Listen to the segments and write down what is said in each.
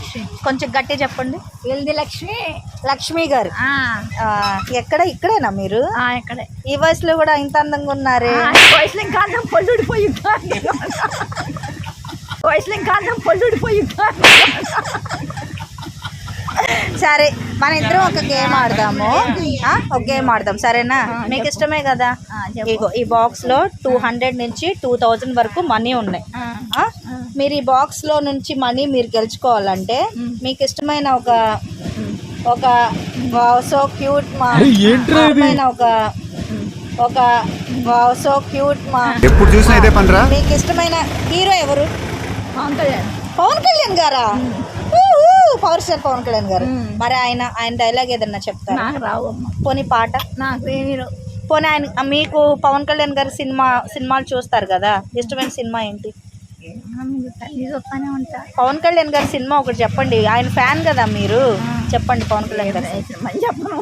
లక్ష్మి. కొంచెం గట్టి చెప్పండి. ఎల్ది లక్ష్మి. లక్ష్మి గారు ఎక్కడ? ఇక్కడేనా మీరు? ఇక్కడే. ఈ వయసులో కూడా ఇంత అందంగా ఉన్నారే? వయసులో ఇంకా అందం పొల్లుడిపోయి వయసులో ఇంకా అందం పొల్లుడిపోయి. సరే మన ఇద్దరం ఒక గేమ్ ఆడదాము. ఒక గేమ్ ఆడదాం సరేనా? మీకు ఇష్టమే కదా? ఇగో ఈ బాక్స్ లో 200 నుంచి 2000 వరకు మనీ ఉన్నాయి. మీరు ఈ బాక్స్ లో నుంచి మనీ మీరు గెలుచుకోవాలంటే మీకు ఇష్టమైన ఒక సో క్యూట్ సో క్యూట్ ఎప్పుడు చూసినా ఇదే పనిరా. మీకు ఇష్టమైన హీరో ఎవరు? పవన్ కళ్యాణ్ గారా? పవర్ స్టార్ పవన్ కళ్యాణ్ గారు. మరి ఆయన డైలాగ్ ఏదన్నా చెప్తారా? పోనీ పాట. పోనీ ఆయన మీకు పవన్ కళ్యాణ్ గారి సినిమాలు చూస్తారు కదా, ఇష్టమైన సినిమా ఏంటి? పవన్ కళ్యాణ్ గారి సినిమా ఒకటి చెప్పండి. ఆయన ఫ్యాన్ కదా మీరు, చెప్పండి పవన్ కళ్యాణ్ గారి చెప్పను.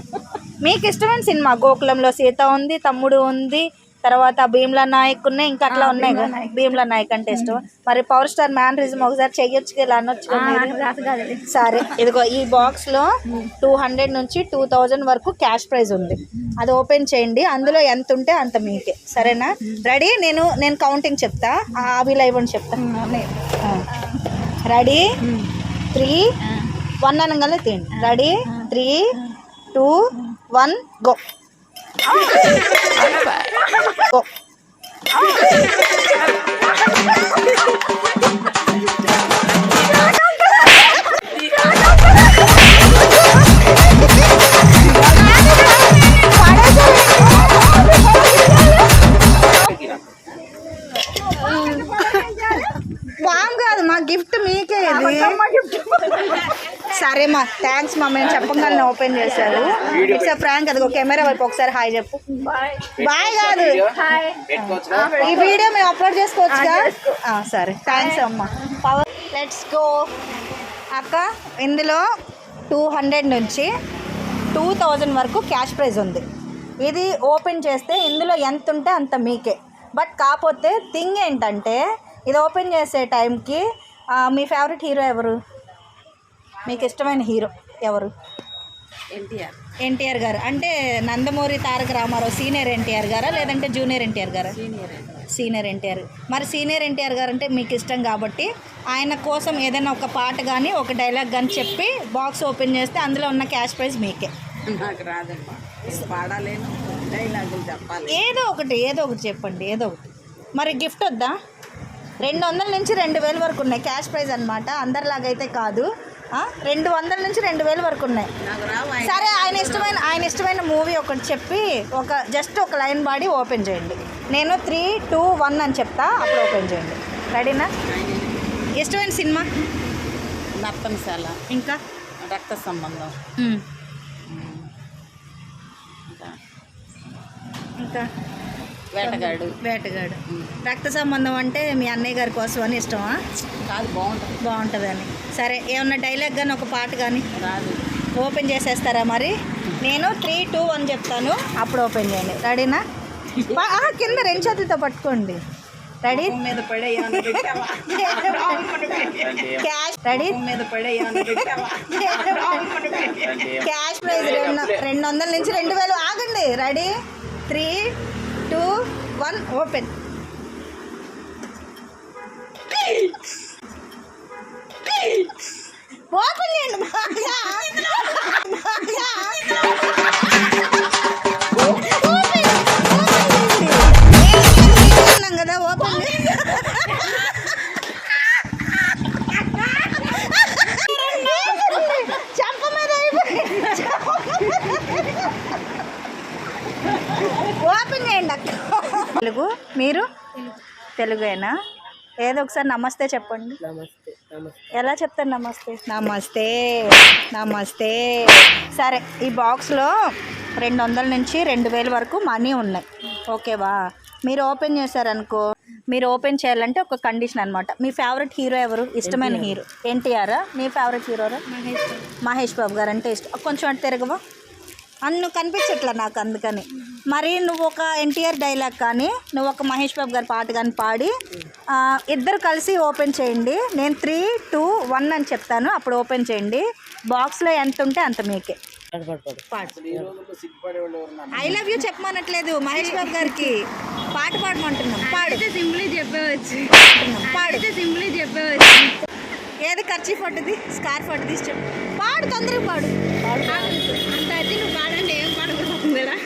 మీకు ఇష్టమైన సినిమా గోకులంలో సీత ఉంది, తమ్ముడు ఉంది, తర్వాత భీమ్లా నాయక్ ఉన్నాయి, ఇంకా అట్లా ఉన్నాయి కదా. భీమ్లా నాయక్ అంటే ఇష్టం. మరి పవర్ స్టార్ మ్యానరిజం ఒకసారి చెయ్యొచ్చు ఇలా అనొచ్చు. సరే ఇదిగో ఈ బాక్స్ లో 200 నుంచి 2000 వరకు క్యాష్ ప్రైజ్ ఉంది. అది ఓపెన్ చేయండి. అందులో ఎంత ఉంటే అంత మీకే. సరేనా? రెడీ? నేను కౌంటింగ్ చెప్తా, అవి లైవ్ అని చెప్తా. రెడీ? 3, 1 అనగానే తీయండి. రెడీ? 3, 2, 1 గో. Go. వామ్ కాదు, మా గిఫ్ట్ మీకే ఇది. సరే మా థ్యాంక్స్ మా, మేము చెప్పగానే ఓపెన్ చేశారు. It's frank. అది ఒక కెమెరా వైపు ఒకసారి హాయ్ చెప్పు. బాయ్ కాదు, ఈ వీడియో మేము అప్లోడ్ చేసుకోవచ్చుగా. సరే థ్యాంక్స్ అమ్మ. Power let's go. అక్క ఇందులో 200 నుంచి 2000 వరకు క్యాష్ ప్రైజ్ ఉంది. ఇది ఓపెన్ చేస్తే ఇందులో ఎంత ఉంటే అంత మీకే. బట్ కాకపోతే థింగ్ ఏంటంటే ఇది ఓపెన్ చేసే టైంకి మీ ఫేవరెట్ హీరో ఎవరు? మీకు ఇష్టమైన హీరో ఎవరు? ఎన్టీఆర్ గారు. అంటే నందమూరి తారక రామారావు సీనియర్ ఎన్టీఆర్ గారా లేదంటే జూనియర్ ఎన్టీఆర్ గారా? సీనియర్ ఎన్టీఆర్. మరి సీనియర్ ఎన్టీఆర్ గారు అంటే మీకు ఇష్టం కాబట్టి ఆయన కోసం ఏదైనా ఒక పాట కానీ ఒక డైలాగ్ కానీ చెప్పి బాక్స్ ఓపెన్ చేస్తే అందులో ఉన్న క్యాష్ ప్రైజ్ మీకే. నాకు రాదమ్మా, పాడలేను, డైలాగులు చెప్పాలి. ఏదో ఒకటి చెప్పండి, ఏదో ఒకటి. మరి గిఫ్ట్ వద్దా? 200 నుంచి 2000 వరకు ఉన్నాయి క్యాష్ ప్రైజ్ అనమాట. అందరిలాగైతే కాదు. 200 నుంచి 2000 వరకు ఉన్నాయి. సరే ఆయన ఇష్టమైన మూవీ ఒకటి చెప్పి జస్ట్ ఒక లైన్ పాడి ఓపెన్ చేయండి. నేను 3, 2, 1 అని చెప్తా, అప్పుడు ఓపెన్ చేయండి. రెడీనా? ఇష్టమైన సినిమా? నర్తనశాల. ఇంకా రక్త సంబంధం. ఇంకా వేటగాడు. రక్త సంబంధం అంటే మీ అన్నయ్య గారి కోసం అని ఇష్టమా? కాదు, బాగుంటుందని. సరే ఏమన్నా డైలాగ్ కానీ ఒక పాట కానీ రాదు, ఓపెన్ చేసేస్తారా? మరి నేను 3, 2, 1 చెప్తాను, అప్పుడు ఓపెన్ చేయండి. రెడీనా? కింద 2 చేతులతో పట్టుకోండి. రెడీ? మీద పడే క్యాష్. రెడీ? మీద పడే క్యాష్ ప్రైజ్ 200 నుంచి 2000. ఆగండి. రెడీ? 3, 2, 1 ఓపెన్. ఓపెన్ చేయండి కదా. ఓపెన్ చంప మీద ఓపెన్ చేయండి అక్క. తెలుగు? మీరు తెలుగేనా? ఏదో ఒకసారి నమస్తే చెప్పండి. ఎలా చెప్తారు నమస్తే? నమస్తే. సరే ఈ బాక్స్లో 200 నుంచి 2000 వరకు మనీ ఉన్నాయి. ఓకేవా? మీరు ఓపెన్ చేశారనుకో, మీరు ఓపెన్ చేయాలంటే ఒక కండిషన్ అనమాట. మీ ఫేవరెట్ హీరో ఎవరు? ఇష్టమైన హీరో ఎన్టీఆరా? మీ ఫేవరెట్ హీరోరా? మహేష్ బాబు గారు అంటే ఇష్టం. కొంచెం అటు తిరగవా? నువ్వు కనిపించట్లా నాకు, అందుకని. మరి నువ్వు ఒక ఎన్టీఆర్ డైలాగ్ కానీ నువ్వు ఒక మహేష్ బాబు గారి పాట కానీ పాడి ఇద్దరు కలిసి ఓపెన్ చేయండి. నేను 3, 2, 1 అని చెప్తాను, అప్పుడు ఓపెన్ చేయండి. బాక్స్లో ఎంత ఉంటే అంత మీకే. I love you చెప్పమనట్లేదు Mahesh Babu గారికి, పాట పాడమంటున్నాం. పాడితే సింపుల్ చెప్పవచ్చు, పాడితే సింపుల్ చెప్పవచ్చు. ఏది ఖర్చు పట్టుది, స్కార్ఫ్ పట్టుది, పాడు, తొందరగా పాడు. అంత అయితే నువ్వు పాడండి, ఏం పాడకపోతుందా?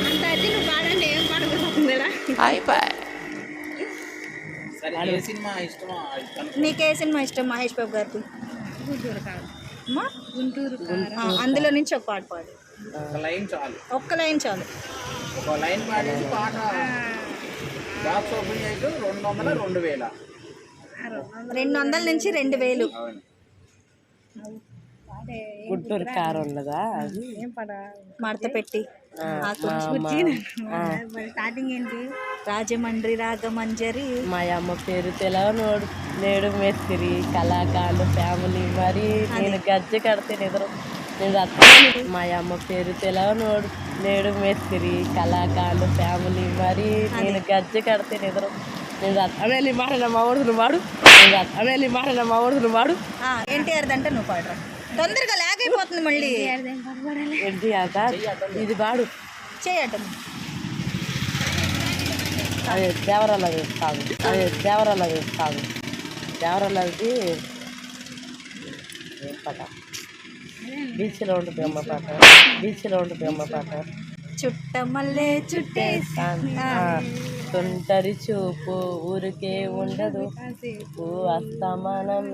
అంత అయితే నువ్వు పాడండి, ఏం పాడకపోతుందా? నీకే సినిమా ఇష్టం మహేష్ బాబు గారికి? గుంటూరు. అందులో నుంచి ఒక పాట పాడు. ఒక్క లైన్ చాలు. ఒక లైన్ పాడేసి పాట బాక్స్ ఓపెన్ చేసి 200, 2000. 200 నుంచి 2000. గుంటూరు కారు ఉన్నదా అది? మడత పెట్టి స్టార్టింగ్ ఏంటి? రాజమండ్రి రాగమంజరి. మా అమ్మ పేరు తెలవనోడు నేడు మేస్త్రి కళాకారులు ఫ్యామిలీ మరి నేను గజ్జె కడితే నిద్ర నేను అర్థం. మా అమ్మ పేరు తెలవనోడు నేడు మేస్త్రి కళాకారులు ఫ్యామిలీ మరి నేను గజ్జె కడితే నిద్ర నేను అర్థమేలి మాడిన మా ఊరు వాడు నేను అర్థమేలి మాడిన మా ఊరు వాడు. ఎన్టీఆర్ అంటే నువ్వు పాడరా, తొందరగా లాగ్ అయిపోతుంది మళ్ళీ. ఎన్టీఆర్ ఇది వాడు చేయట. అదే దేవరాలది కాదు, అదే దేవరాలది కాదు, దేవరాలది ఏం పాట? బీచ్లో ఉంటుంది అమ్మ పాట, బీచ్లో ఉంటుంది అమ్మ పాట. చుట్టమల్లే చుట్టేస్తా, తొంటరి చూపు ఊరికే ఉండదు, అస్తమానం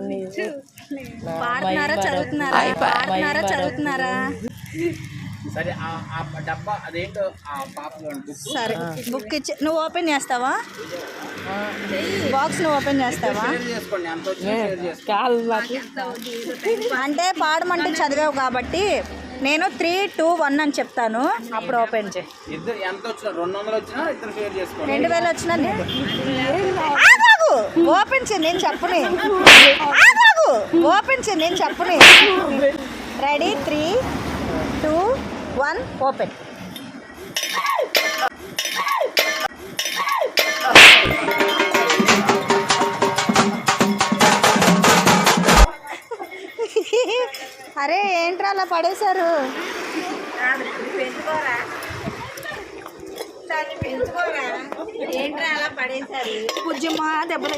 పాడుతున్నారా చదువుతున్నారా? పాడుతున్నారా చదువుతున్నారా? సరే ఆ డబ్బా అదేంటో ఆ పాపలో సరే బుక్ ఇచ్చి నువ్వు ఓపెన్ చేస్తావా? బాక్స్ నువ్వు ఓపెన్ చేస్తావా? చేసుకోండి, అంత అంటే పాడమంటే చదివావు కాబట్టి నేను 3, 2, 1 అని చెప్తాను, అప్పుడు ఓపెన్ చేయి. ఇద్దరు ఎంత వచ్చినా 200 వచ్చినా ఇద్దరు షేర్ చేసుకోండి. 2000 వచ్చినా నేను ఓపెన్ చేయి, నేను చెప్పని ఓపెన్ చేయి, నేను చెప్పని. Ready 3, 2, 1 open. అరే ఏంట్రా అలా పడేశారు? ఏంట్రా అలా పడేశారు? పూజ్యమ్మా దెబ్బలు.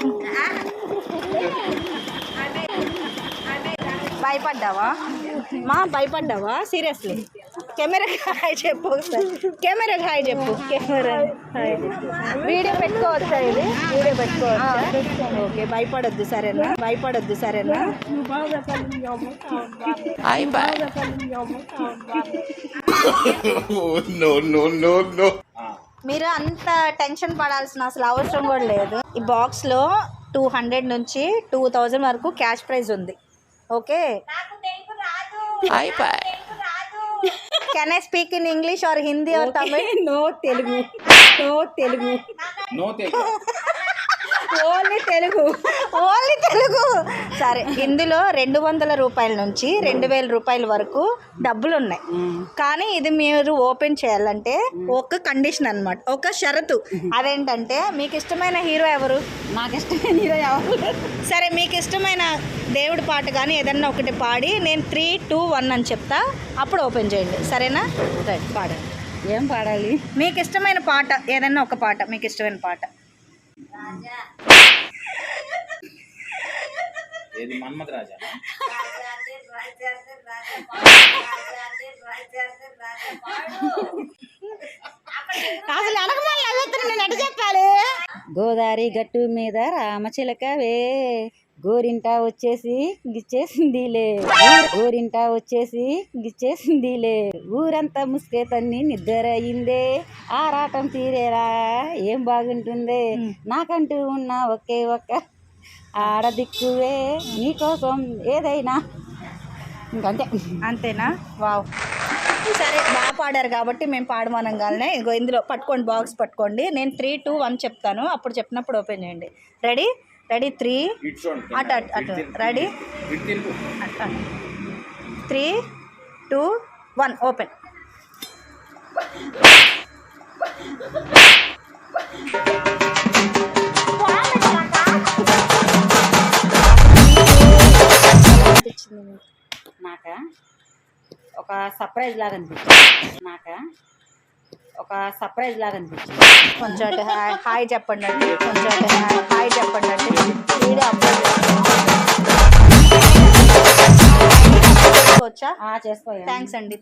భయపడ్డావా మా? భయపడ్డావా సీరియస్లీ? కెమెరాకి హాయ్ చెప్పు ఒకసారి, కెమెరాకి హాయ్ చెప్పు. Camera hi. వీడియో పెట్టుకోవచ్చా? ఇది వీడియో పెట్టుకోవచ్చా? ఓకే, భయపడొద్దు సరేనా? భయపడొద్దు సరేనా? మీరు అంత టెన్షన్ పడాల్సిన అసలు అవసరం కూడా లేదు. ఈ బాక్స్లో 200 నుంచి 2000 వరకు క్యాష్ ప్రైజ్ ఉంది. Okay, can I speak in English or Hindi or Tamil? No Telugu, no Telugu, no Telugu, only Telugu, only Telugu. సరే, ఇందులో 200 రూపాయల నుంచి 2000 రూపాయల వరకు డబ్బులు ఉన్నాయి. కానీ ఇది మీరు ఓపెన్ చేయాలంటే ఒక కండిషన్ అన్నమాట, ఒక షరతు. అదేంటంటే మీకు ఇష్టమైన హీరో ఎవరు? నాకు ఇష్టమైన హీరో ఎవరు? సరే, మీకు ఇష్టమైన దేవుడి పాట కానీ ఏదన్నా ఒకటి పాడి నేను 3, 2, 1 అని చెప్తా, అప్పుడు ఓపెన్ చేయండి సరేనా? రైట్, పాడండి. ఏం పాడాలి? మీకు ఇష్టమైన పాట ఏదన్నా ఒక పాట, మీకు ఇష్టమైన పాట. ఏది? మన్మథ రాజా. అసలు అడగమని నేను ఎట్ట చెప్పాలి? గోదావరి గట్టు మీద రామచిలకవే గోరింటా వచ్చేసి గిచ్చేసిందిలే, గోరింటా వచ్చేసి గిచ్చేసిందిలే, ఊరంతా ముసుకే తన్ని నిద్రయిందే, ఆరాటం తీరేరా ఏం బాగుంటుందే, నాకంటూ ఉన్న ఒకే ఒక్క ఆడదిక్కువే నీకోసం ఏదైనా. ఇంకంతే. అంతేనా? వావ్, సరే బాగా పాడారు కాబట్టి మేము పాడమనగానే ఇగో ఇందులో పట్టుకోండి, బాక్స్ పట్టుకోండి. నేను 3, 2, 1 చెప్తాను, అప్పుడు చెప్పినప్పుడు ఓపెన్ చేయండి. రెడీ? రెడీ 3 అటు అటు అటు రెడీ 3, 2, 1 ఓపెన్. అనిపించింది మీకు? నాకా ఒక సర్ప్రైజ్ లాగా అనిపించింది. కొంచెం అంటే హాయ్ చెప్పండి అంటే వీడియో అప్లోడ్ చేసుకోవచ్చా? చేసుకోవాలి. థ్యాంక్స్ అండి.